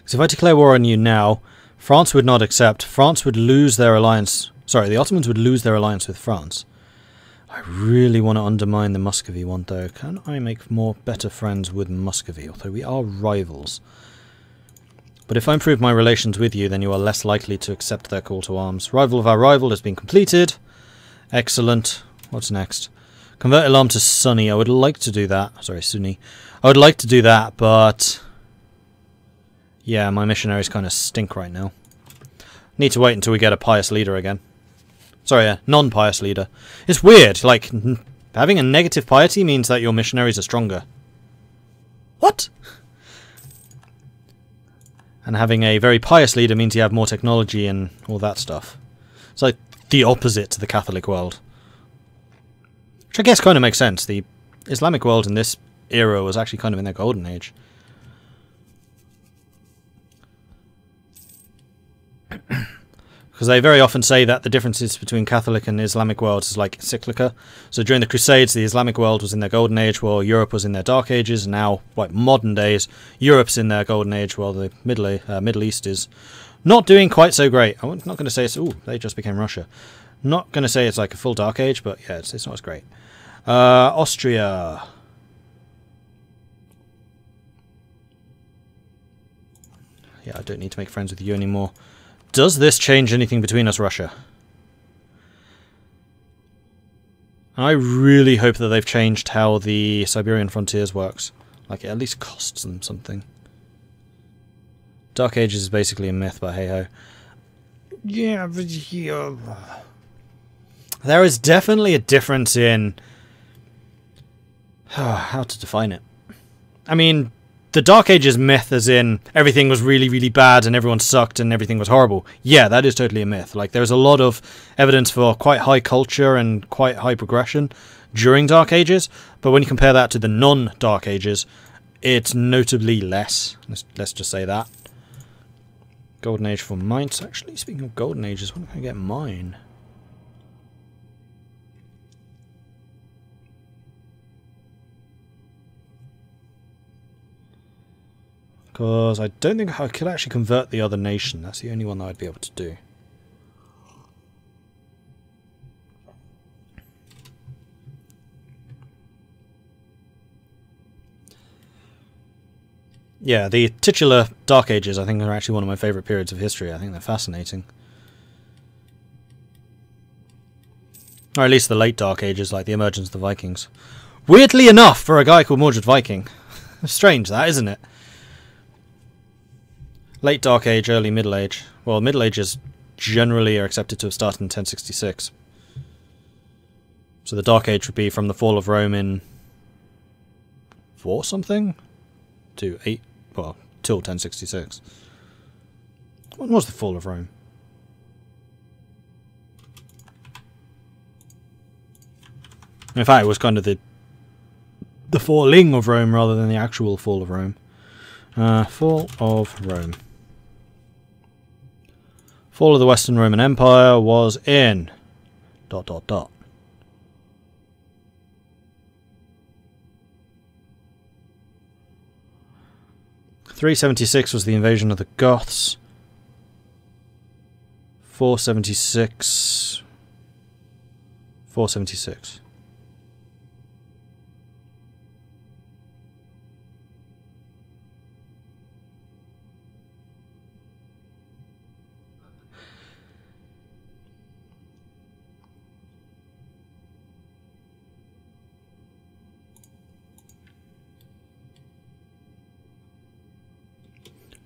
Because if I declare war on you now, France would not accept. France would lose their alliance. Sorry, the Ottomans would lose their alliance with France. I really want to undermine the Muscovy one, though. Can I make better friends with Muscovy? Although we are rivals. But if I improve my relations with you, then you are less likely to accept their call to arms. Rival of our rival has been completed. Excellent. What's next? Convert Elam to Sunni. I would like to do that. Sorry, Sunni. I would like to do that, but... yeah, my missionaries kind of stink right now. Need to wait until we get a pious leader again. Sorry, a non-pious leader. It's weird, like, having a negative piety means that your missionaries are stronger. What? And having a very pious leader means you have more technology and all that stuff. It's like the opposite to the Catholic world. Which I guess kind of makes sense. The Islamic world in this era was actually kind of in their golden age. Because they very often say that the differences between Catholic and Islamic worlds is like cyclica. So during the Crusades, the Islamic world was in their golden age, while Europe was in their dark ages. And now, like modern days, Europe's in their golden age, while the Middle East is not doing quite so great. I'm not going to say it's... ooh, they just became Russia. Not going to say it's like a full dark age, but yeah, it's not as great. Austria. Yeah, I don't need to make friends with you anymore. Does this change anything between us, Russia? I really hope that they've changed how the Siberian frontiers works. Like, it at least costs them something. Dark Ages is basically a myth, but hey-ho. Yeah, but yeah. There is definitely a difference in... how to define it. I mean... the Dark Ages myth as in everything was really, really bad and everyone sucked and everything was horrible. Yeah, that is totally a myth. Like, there's a lot of evidence for quite high culture and quite high progression during Dark Ages, but when you compare that to the non-Dark Ages, it's notably less. Let's just say that. Golden Age for Mainz. Actually, speaking of Golden Ages, when can I get mine? Because I don't think I could actually convert the other nation. That's the only one that I'd be able to do. Yeah, the titular Dark Ages I think are actually one of my favourite periods of history. I think they're fascinating. Or at least the late Dark Ages, like the emergence of the Vikings. Weirdly enough, for a guy called Mordred Viking. Strange that, isn't it? Late Dark Age, early Middle Age. Well, Middle Ages generally are accepted to have started in 1066. So the Dark Age would be from the fall of Rome in 4 something to 8, well, till 1066. When was the fall of Rome? In fact, it was kind of the falling of Rome rather than the actual fall of Rome. Fall of Rome. Fall of the Western Roman Empire was in... ... 376 was the invasion of the Goths. 476... 476.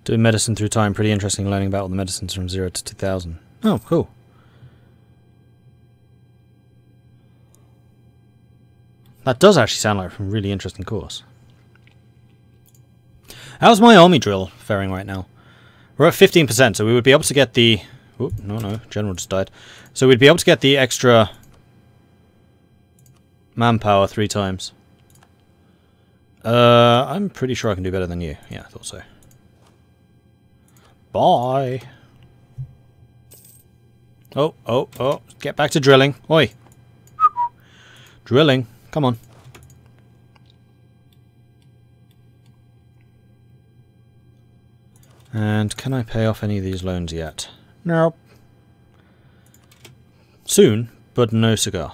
Doing medicine through time, pretty interesting learning about all the medicines from 0 to 2000. Oh, cool. That does actually sound like a really interesting course. How's my army drill faring right now? We're at 15%, so we would be able to get the... Oop, no, General just died. So we'd be able to get the extra manpower 3 times. I'm pretty sure I can do better than you. Yeah, I thought so. Bye. Oh. Get back to drilling. Oi. Drilling. Come on. And can I pay off any of these loans yet? Nope. Soon, but no cigar.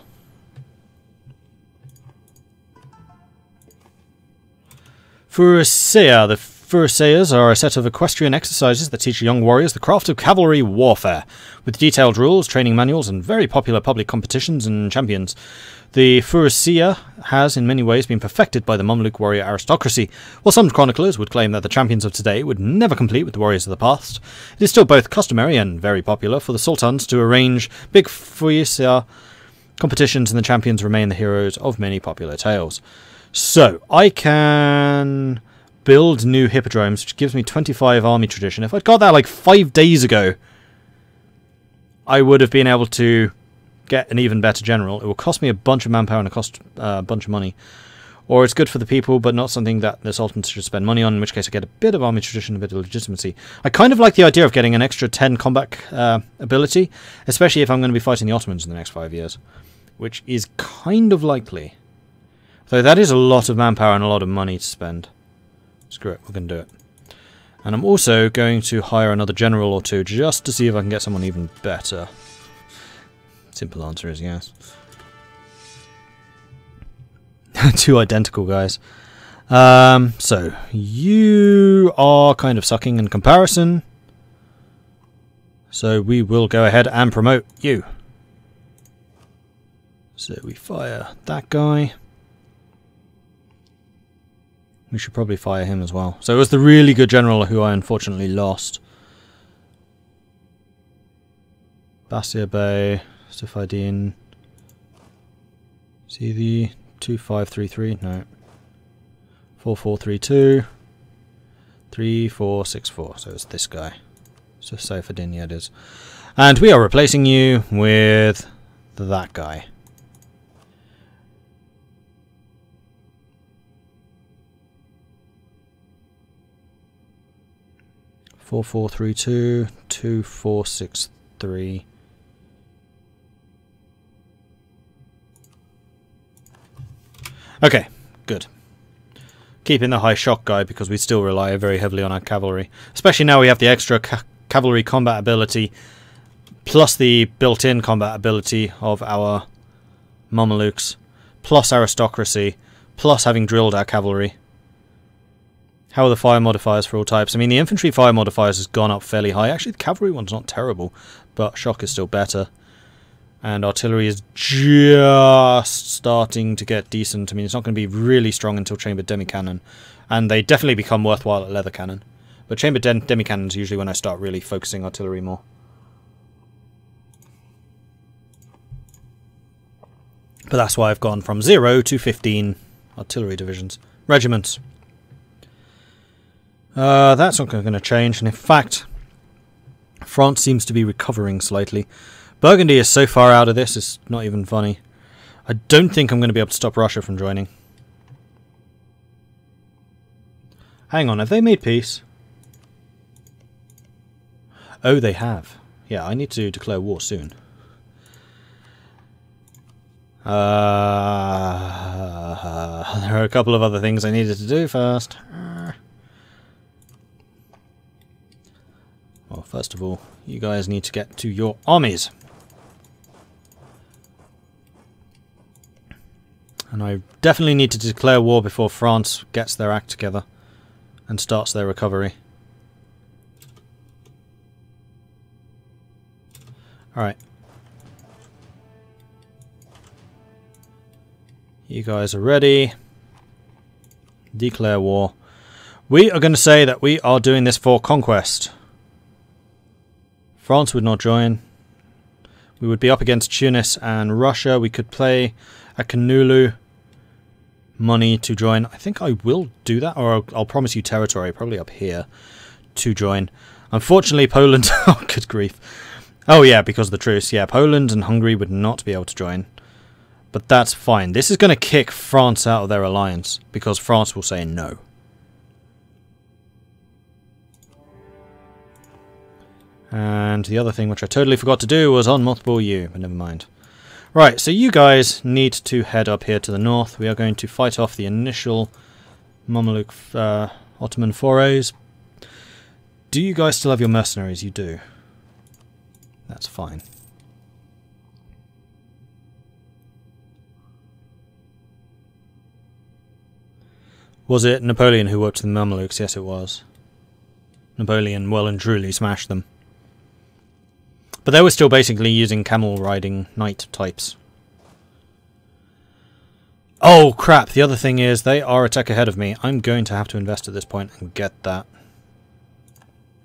Furusea. The Furuseas are a set of equestrian exercises that teach young warriors the craft of cavalry warfare, with detailed rules, training manuals, and very popular public competitions and champions. The Furusea has in many ways been perfected by the Mamluk warrior aristocracy. While some chroniclers would claim that the champions of today would never compete with the warriors of the past, it is still both customary and very popular for the sultans to arrange big Furusea competitions, and the champions remain the heroes of many popular tales. So, I can build new hippodromes, which gives me 25 army tradition. If I'd got that like 5 days ago, I would have been able to get an even better general. It will cost me a bunch of manpower and it cost a bunch of money. Or it's good for the people, but not something that the sultans should spend money on, in which case I get a bit of army tradition, a bit of legitimacy. I kind of like the idea of getting an extra 10 combat ability, especially if I'm going to be fighting the Ottomans in the next 5 years, which is kind of likely. Though that is a lot of manpower and a lot of money to spend. Screw it, we're going to do it. And I'm also going to hire another general or two just to see if I can get someone even better. Simple answer is yes. 2 identical guys. So, you are kind of sucking in comparison. So we will go ahead and promote you. So we fire that guy. We should probably fire him as well. So it was the really good general who I unfortunately lost. Basir Bey, Sufadin. See the 2533? No. 4432. 3464. So it's this guy. So Sufadin, yeah it is. And we are replacing you with that guy. Four, 432, 2463. Okay, good. Keeping the high shock guy because we still rely very heavily on our cavalry. Especially now we have the extra cavalry combat ability, plus the built-in combat ability of our Mamluks, plus aristocracy, plus having drilled our cavalry. How are the fire modifiers for all types? I mean, the infantry fire modifiers has gone up fairly high. Actually, the cavalry one's not terrible, but shock is still better. And artillery is just starting to get decent. I mean, it's not going to be really strong until chambered demi-cannon. And they definitely become worthwhile at leather cannon. But chambered demi-cannon is usually when I start really focusing artillery more. But that's why I've gone from 0 to 15 artillery divisions. Regiments. That's not going to change, and in fact, France seems to be recovering slightly. Burgundy is so far out of this, it's not even funny. I don't think I'm going to be able to stop Russia from joining. Hang on, have they made peace? Oh, they have. Yeah, I need to declare war soon. There are a couple of other things I needed to do first. Well, first of all, you guys need to get to your armies. And I definitely need to declare war before France gets their act together and starts their recovery. Alright. You guys are ready. Declare war. We are going to say that we are doing this for conquest. France would not join. We would be up against Tunis and Russia. We could play a Kanulu money to join. I think I will do that, or I'll promise you territory, probably up here, to join. Unfortunately, Poland... oh, good grief. Oh, yeah, because of the truce. Yeah, Poland and Hungary would not be able to join. But that's fine. This is going to kick France out of their alliance, because France will say no. And the other thing which I totally forgot to do was unmultiple you, but never mind. Right, so you guys need to head up here to the north. We are going to fight off the initial Mamluk Ottoman forays. Do you guys still have your mercenaries? You do. That's fine. Was it Napoleon who worked the Mamluks? Yes, it was. Napoleon well and truly smashed them. But they were still basically using camel riding knight types. Oh crap, the other thing is they are a tech ahead of me. I'm going to have to invest at this point and get that.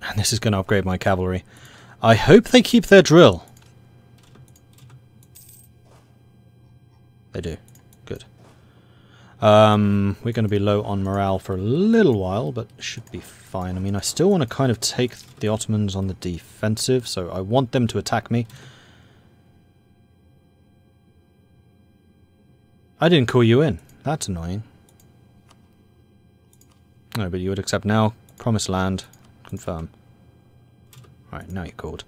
And this is going to upgrade my cavalry. I hope they keep their drill. They do. Good. We're going to be low on morale for a little while, but should be fine. I mean, I still want to kind of take the Ottomans on the defensive, so I want them to attack me. I didn't call you in. That's annoying. No, but you would accept now. Promised land. Confirm. Right, now you're called.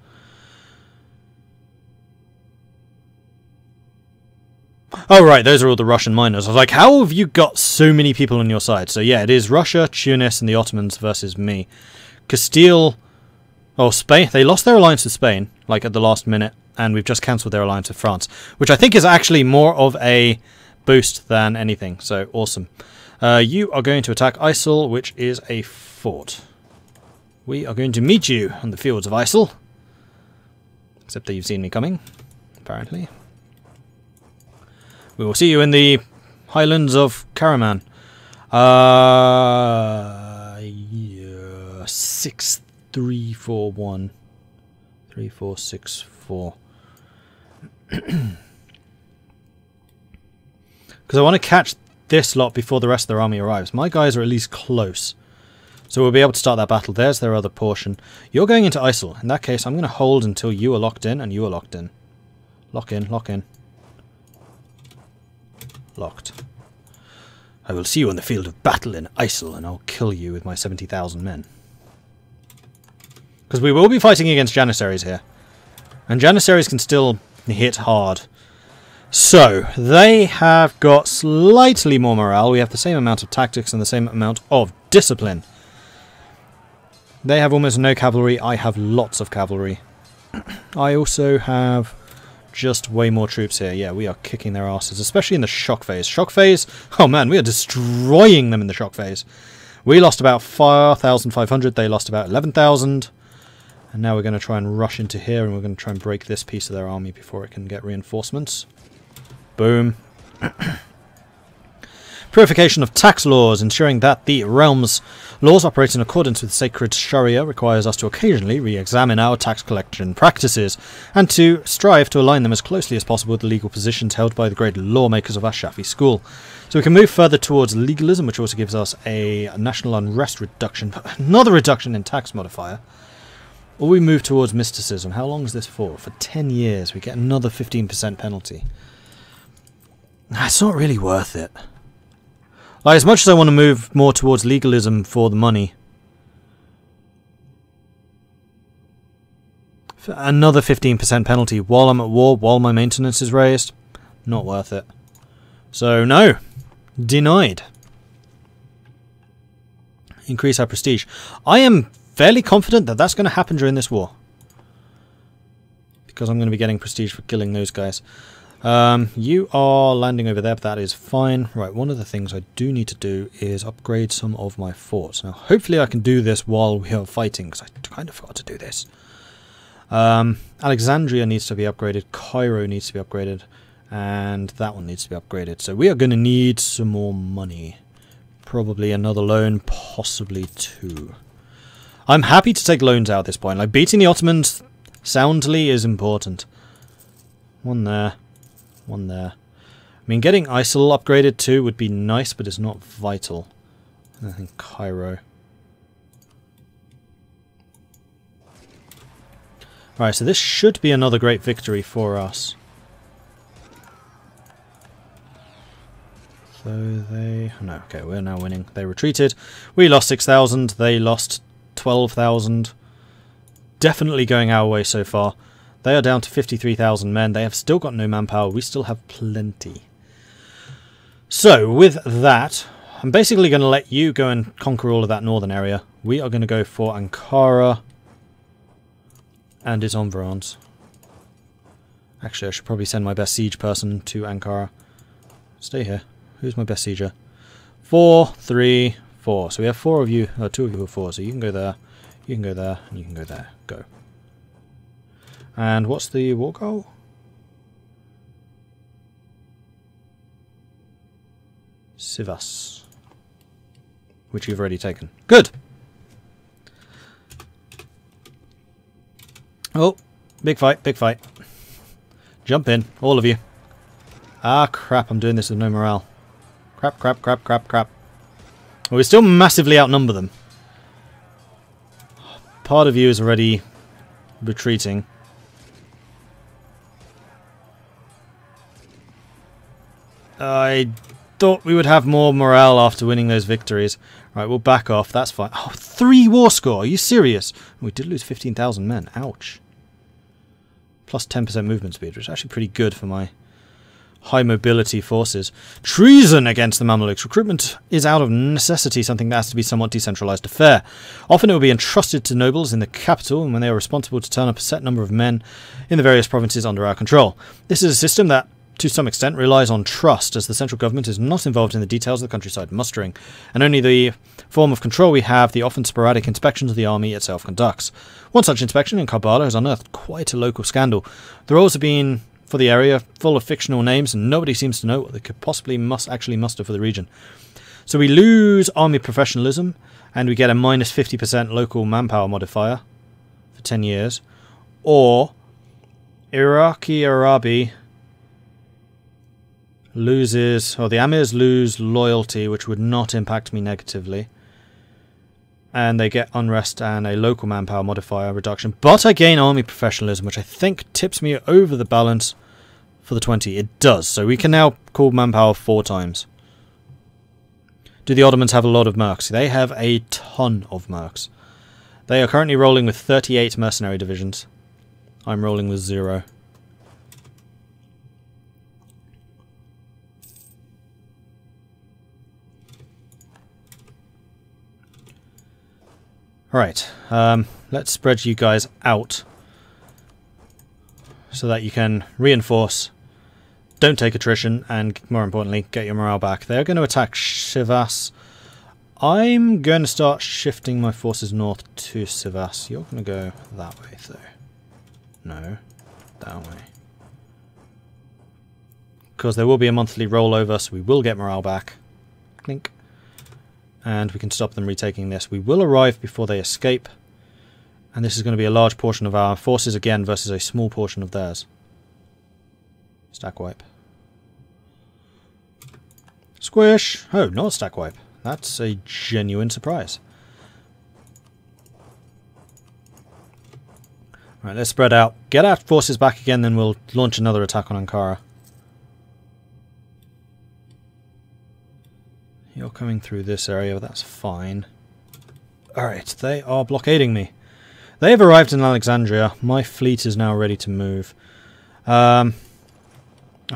Oh, right, those are all the Russian miners. I was like, how have you got so many people on your side? So, yeah, it is Russia, Tunis, and the Ottomans versus me. Castile... Oh, Spain. They lost their alliance with Spain, like, at the last minute, and we've just cancelled their alliance with France, which I think is actually more of a boost than anything, so awesome. You are going to attack Isel, which is a fort. We are going to meet you on the fields of Isel. Except that you've seen me coming, apparently. We will see you in the highlands of Karaman. Yeah, 6341. 3464. Because I want to catch this lot before the rest of their army arrives. My guys are at least close. So we'll be able to start that battle. There's their other portion. You're going into Isel. In that case, I'm going to hold until you are locked in and you are locked in. Lock in, lock in. Locked. I will see you on the field of battle in Isel, and I'll kill you with my 70,000 men. Because we will be fighting against Janissaries here. And Janissaries can still hit hard. So, they have got slightly more morale. We have the same amount of tactics and the same amount of discipline. They have almost no cavalry. I have lots of cavalry. I also have just way more troops here. Yeah, we are kicking their asses, especially in the shock phase. Shock phase, oh man, we are destroying them in the shock phase. We lost about 4,500, they lost about 11,000. And now we're going to try and rush into here, and we're going to try and break this piece of their army before it can get reinforcements. Boom. Purification of tax laws, ensuring that the realm's laws operate in accordance with sacred Sharia, requires us to occasionally re-examine our tax collection practices and to strive to align them as closely as possible with the legal positions held by the great lawmakers of our Shafi school. So we can move further towards legalism, which also gives us a national unrest reduction, but another reduction in tax modifier. Or we move towards mysticism. How long is this for? For 10 years. We get another 15% penalty. It's not really worth it. Like, as much as I want to move more towards legalism for the money, for another 15% penalty while I'm at war, while my maintenance is raised, not worth it. So, no. Denied. Increase our prestige. I am fairly confident that that's going to happen during this war. Because I'm going to be getting prestige for killing those guys. You are landing over there, but that is fine. Right, one of the things I do need to do is upgrade some of my forts. Now, hopefully I can do this while we are fighting, because I kind of forgot to do this. Alexandria needs to be upgraded, Cairo needs to be upgraded, and that one needs to be upgraded. So we are going to need some more money. Probably another loan, possibly two. I'm happy to take loans out at this point. Like, beating the Ottomans soundly is important. One there. One there. I mean, getting Isel upgraded too would be nice, but it's not vital. And I think Cairo. Alright, so this should be another great victory for us. So they... No, okay, we're now winning. They retreated. We lost 6,000. They lost 12,000. Definitely going our way so far. They are down to 53,000 men. They have still got no manpower. We still have plenty. So, with that, I'm basically going to let you go and conquer all of that northern area we are going to go for Ankara and its environs. Actually, I should probably send my best siege person to Ankara. Stay here. Who's my best sieger? 4, 3, 4. So we have 4 of you, 2 of you are 4. So you can go there, you can go there, and you can go there. Go. And what's the war goal? Sivas. Which you've already taken. Good! Oh, big fight, big fight. Jump in, all of you. Ah, crap, I'm doing this with no morale. Crap, crap, crap, crap, crap. Well, we still massively outnumber them. Part of you is already retreating. I thought we would have more morale after winning those victories. Right, we'll back off, that's fine. Oh, 3 war score, are you serious? We did lose 15,000 men, ouch. Plus 10% movement speed, which is actually pretty good for my high mobility forces. Treason against the Mamluks. Recruitment is out of necessity something that has to be somewhat decentralized affair. Often it will be entrusted to nobles in the capital, and when they are responsible to turn up a set number of men in the various provinces under our control. This is a system that to some extent relies on trust, as the central government is not involved in the details of the countryside mustering, and only the form of control we have, the often sporadic inspections the army itself conducts. One such inspection in Karbala has unearthed quite a local scandal. The rolls have been for the area full of fictional names, and nobody seems to know what they could possibly actually muster for the region. So we lose army professionalism, and we get a minus 50% local manpower modifier for 10 years, or Iraqi Arabi loses, or the Amirs lose loyalty, which would not impact me negatively, and they get unrest and a local manpower modifier reduction, but I gain army professionalism, which I think tips me over the balance for the 20. It does, so we can now call manpower 4 times. Do the Ottomans have a lot of mercs? They have a ton of mercs. They are currently rolling with 38 mercenary divisions. I'm rolling with 0. Alright, let's spread you guys out so that you can reinforce, don't take attrition, and more importantly, get your morale back. They're going to attack Sivas. I'm going to start shifting my forces north to Sivas. You're going to go that way, though. No, that way. Because there will be a monthly rollover, so we will get morale back. Clink. And we can stop them retaking this. We will arrive before they escape. And this is going to be a large portion of our forces again versus a small portion of theirs. Stack wipe. Squish! Oh, not a stack wipe. That's a genuine surprise. Right, let's spread out. Get our forces back again, then we'll launch another attack on Ankara. You're coming through this area, but that's fine. Alright, they are blockading me. They have arrived in Alexandria. My fleet is now ready to move. I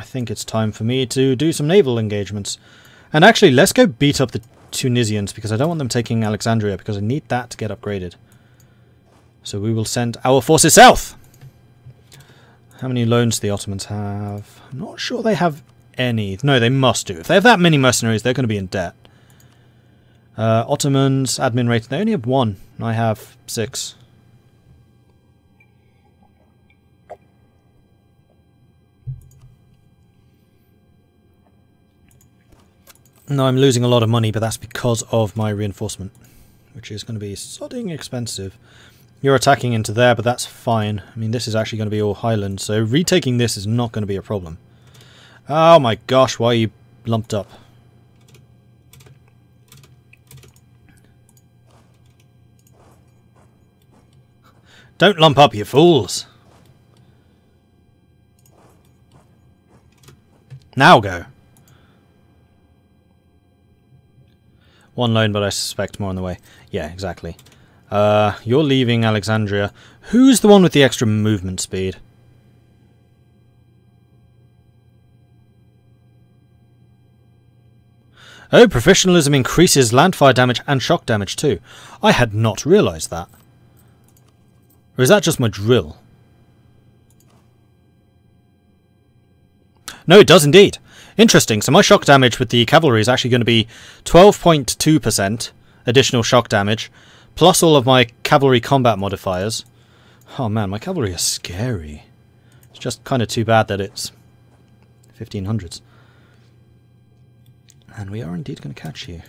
think it's time for me to do some naval engagements. And actually, let's go beat up the Tunisians, because I don't want them taking Alexandria, because I need that to get upgraded. So we will send our forces south! How many loans do the Ottomans have? I'm not sure they have any. No, they must do. If they have that many mercenaries, they're going to be in debt. Ottomans, admin rating, they only have 1. I have 6. No, I'm losing a lot of money, but that's because of my reinforcement, which is going to be sodding expensive. You're attacking into there, but that's fine. I mean, this is actually going to be all highland, so retaking this is not going to be a problem. Oh my gosh, why are you lumped up? Don't lump up, you fools! Now go! 1 loan, but I suspect more on the way. Yeah, exactly. You're leaving Alexandria. Who's the one with the extra movement speed? Oh, professionalism increases landfire damage and shock damage too. I had not realised that. Or is that just my drill? No, it does indeed. Interesting. So my shock damage with the cavalry is actually going to be 12.2% additional shock damage, plus all of my cavalry combat modifiers. Oh man, my cavalry is scary. It's just kind of too bad that it's 1500s. And we are indeed going to catch you.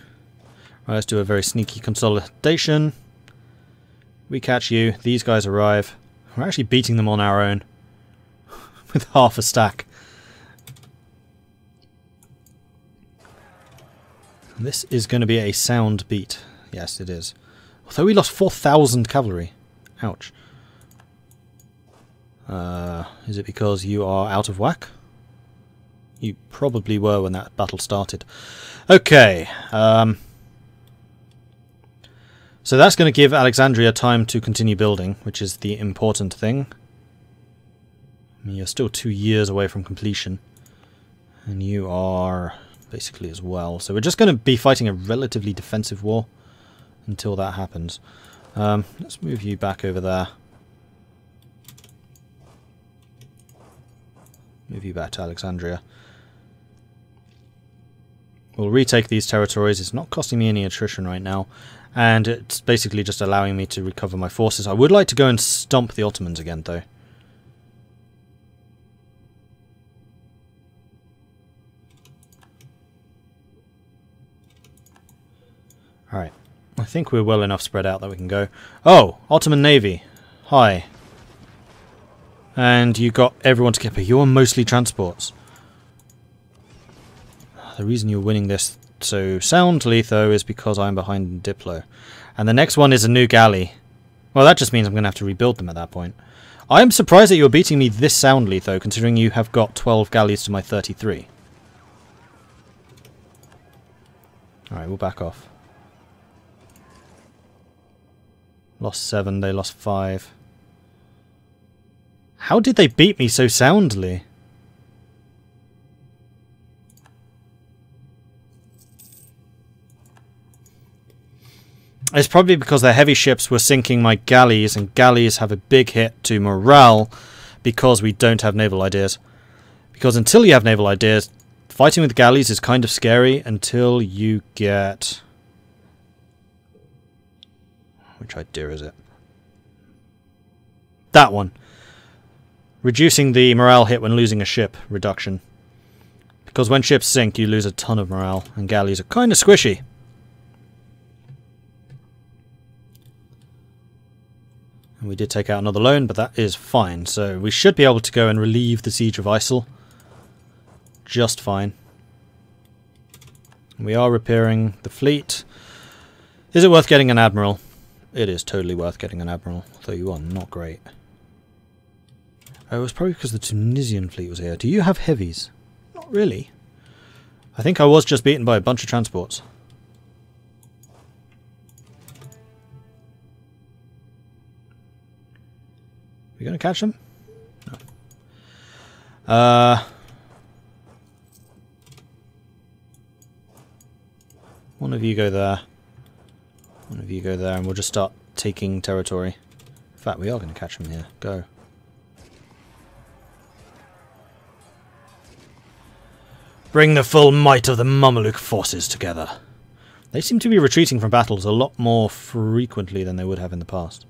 Right, let's do a very sneaky consolidation. We catch you. These guys arrive. We're actually beating them on our own. With half a stack. This is going to be a sound beat. Yes, it is. Although we lost 4,000 cavalry. Ouch. Is it because you are out of whack? You probably were when that battle started. Okay. So that's going to give Alexandria time to continue building, which is the important thing. I mean, you're still 2 years away from completion. And you are basically as well. So we're just going to be fighting a relatively defensive war until that happens. Let's move you back over there. Move you back to Alexandria. We'll retake these territories. It's not costing me any attrition right now. And it's basically just allowing me to recover my forces. I would like to go and stomp the Ottomans again, though. Alright. I think we're well enough spread out that we can go. Oh! Ottoman Navy. Hi. And you got everyone to but you're mostly transports. The reason you're winning this so soundly, though, is because I'm behind in Diplo. And the next one is a new galley. Well, that just means I'm going to have to rebuild them at that point. I'm surprised that you're beating me this soundly, though, considering you have got 12 galleys to my 33. Alright, we'll back off. Lost 7, they lost 5. How did they beat me so soundly? It's probably because their heavy ships were sinking my galleys, and galleys have a big hit to morale because we don't have naval ideas. Because until you have naval ideas, fighting with galleys is kind of scary until you get... Which idea is it? That one. Reducing the morale hit when losing a ship. Reduction. Because when ships sink, you lose a ton of morale, and galleys are kind of squishy. And we did take out another loan, but that is fine. So we should be able to go and relieve the siege of Isel. Just fine. We are repairing the fleet. Is it worth getting an admiral? It is totally worth getting an admiral, though you are not great. Oh, it was probably because the Tunisian fleet was here. Do you have heavies? Not really. I think I was just beaten by a bunch of transports. We going to catch them? No. One of you go there. One of you go there, and we'll just start taking territory. In fact, we are going to catch them here. Go. Bring the full might of the Mamluk forces together. They seem to be retreating from battles a lot more frequently than they would have in the past.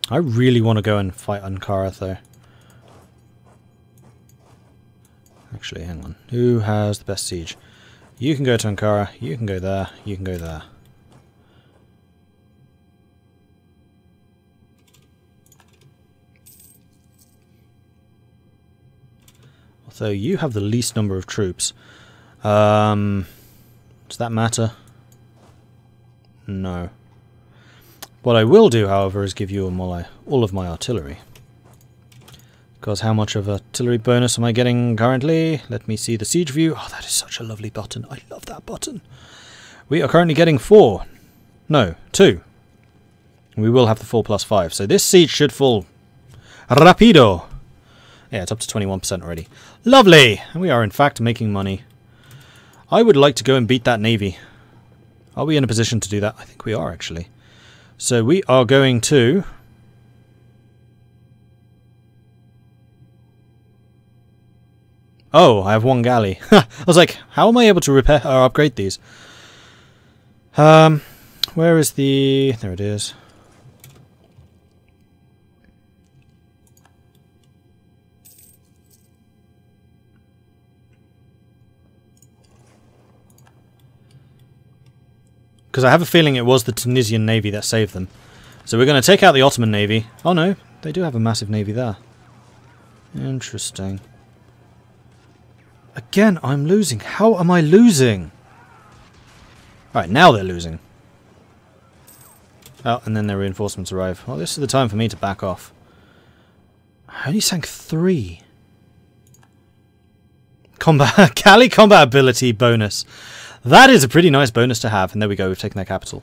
I really want to go and fight Ankara, though. Actually, hang on. Who has the best siege? You can go to Ankara, you can go there, you can go there. Although you have the least number of troops. Does that matter? No. What I will do, however, is give you all of my artillery. Because how much of artillery bonus am I getting currently? Let me see the siege view. Oh, that is such a lovely button. I love that button. We are currently getting 4. No, 2. We will have the 4+5. So this siege should fall rapido. Yeah, it's up to 21% already. Lovely! And we are in fact making money. I would like to go and beat that navy. Are we in a position to do that? I think we are, actually. So we are going to... Oh, I have one galley. I was like, how am I able to repair or upgrade these? Where is the... There it is. Because I have a feeling it was the Tunisian navy that saved them. So we're going to take out the Ottoman navy. Oh no, they do have a massive navy there. Interesting. Again, I'm losing. How am I losing? Alright, now they're losing. Oh, and then their reinforcements arrive. Well, this is the time for me to back off. I only sank 3. Combat, Cali combat ability bonus. That is a pretty nice bonus to have. And there we go, we've taken their capital.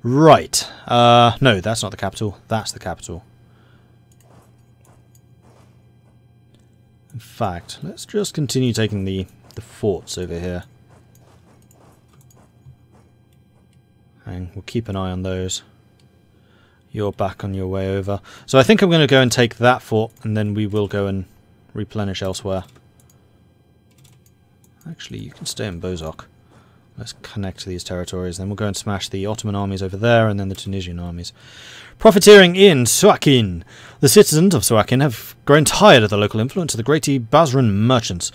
Right. No, that's not the capital. That's the capital. In fact, let's just continue taking the forts over here. And we'll keep an eye on those. You're back on your way over. So I think I'm going to go and take that fort, and then we will go and replenish elsewhere. Actually, you can stay in Bozok. Let's connect to these territories. Then we'll go and smash the Ottoman armies over there, and then the Tunisian armies. Profiteering in Suakin. The citizens of Suakin have grown tired of the local influence of the greaty Basran merchants.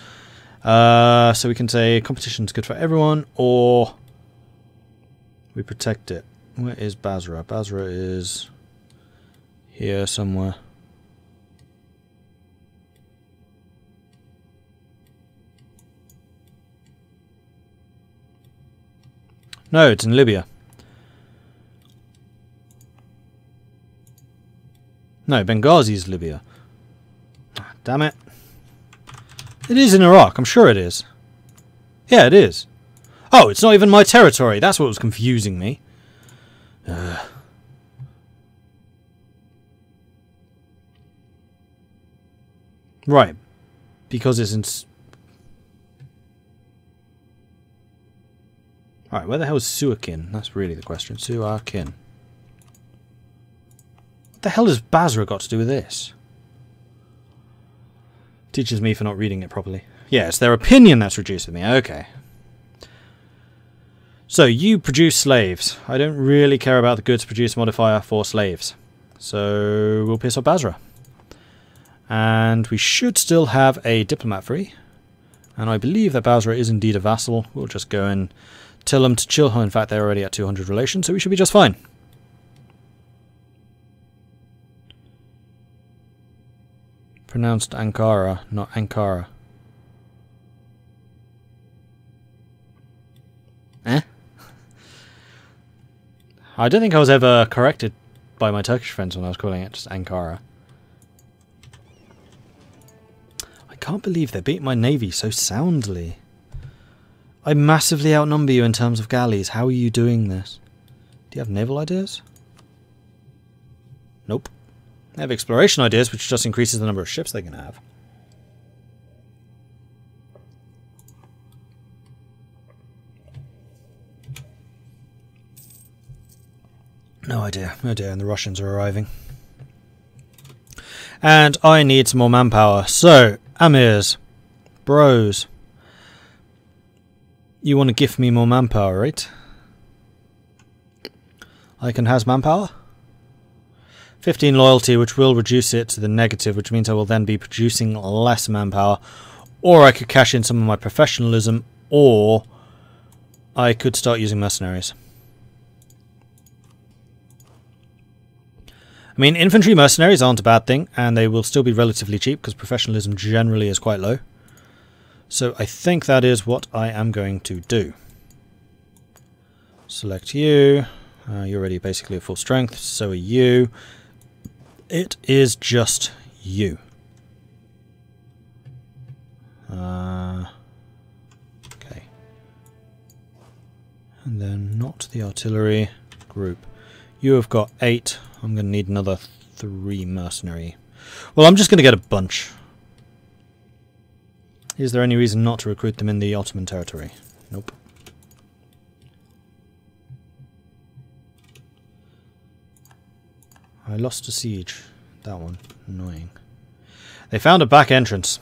So we can say competition's good for everyone, or we protect it. Where is Basra? Basra is here somewhere. No, it's in Libya. No, Benghazi is Libya. Ah, damn it. It is in Iraq, I'm sure it is. Yeah, it is. Oh, it's not even my territory. That's what was confusing me. Right. Because it's in... Alright, where the hell is Suakin? That's really the question. Suakin. What the hell has Basra got to do with this? Teaches me for not reading it properly. Yeah, it's their opinion that's reduced with me. Okay. So, you produce slaves. I don't really care about the goods produce modifier for slaves. So, we'll piss off Basra. And we should still have a diplomat free. And I believe that Basra is indeed a vassal. We'll just go and tell them to chill. In fact, they're already at 200 relations, so we should be just fine. Pronounced Ankara, not Ankara. Eh? I don't think I was ever corrected by my Turkish friends when I was calling it just Ankara. I can't believe they beat my navy so soundly. I massively outnumber you in terms of galleys. How are you doing this? Do you have naval ideas? Nope. They have exploration ideas, which just increases the number of ships they can have. No idea. No idea. And the Russians are arriving. And I need some more manpower. So, Amirs. Bros. You want to give me more manpower, right? I can has manpower. 15 loyalty, which will reduce it to the negative, which means I will then be producing less manpower. Or I could cash in some of my professionalism, or I could start using mercenaries. I mean, infantry mercenaries aren't a bad thing, and they will still be relatively cheap, because professionalism generally is quite low. So I think that is what I am going to do. Select you. You're already basically at full strength, so are you. It is just you. Okay. And then not the artillery group. You have got 8. I'm going to need another 3 mercenary. Well, I'm just going to get a bunch. Is there any reason not to recruit them in the Ottoman territory? Nope. I lost a siege. That one. Annoying. They found a back entrance.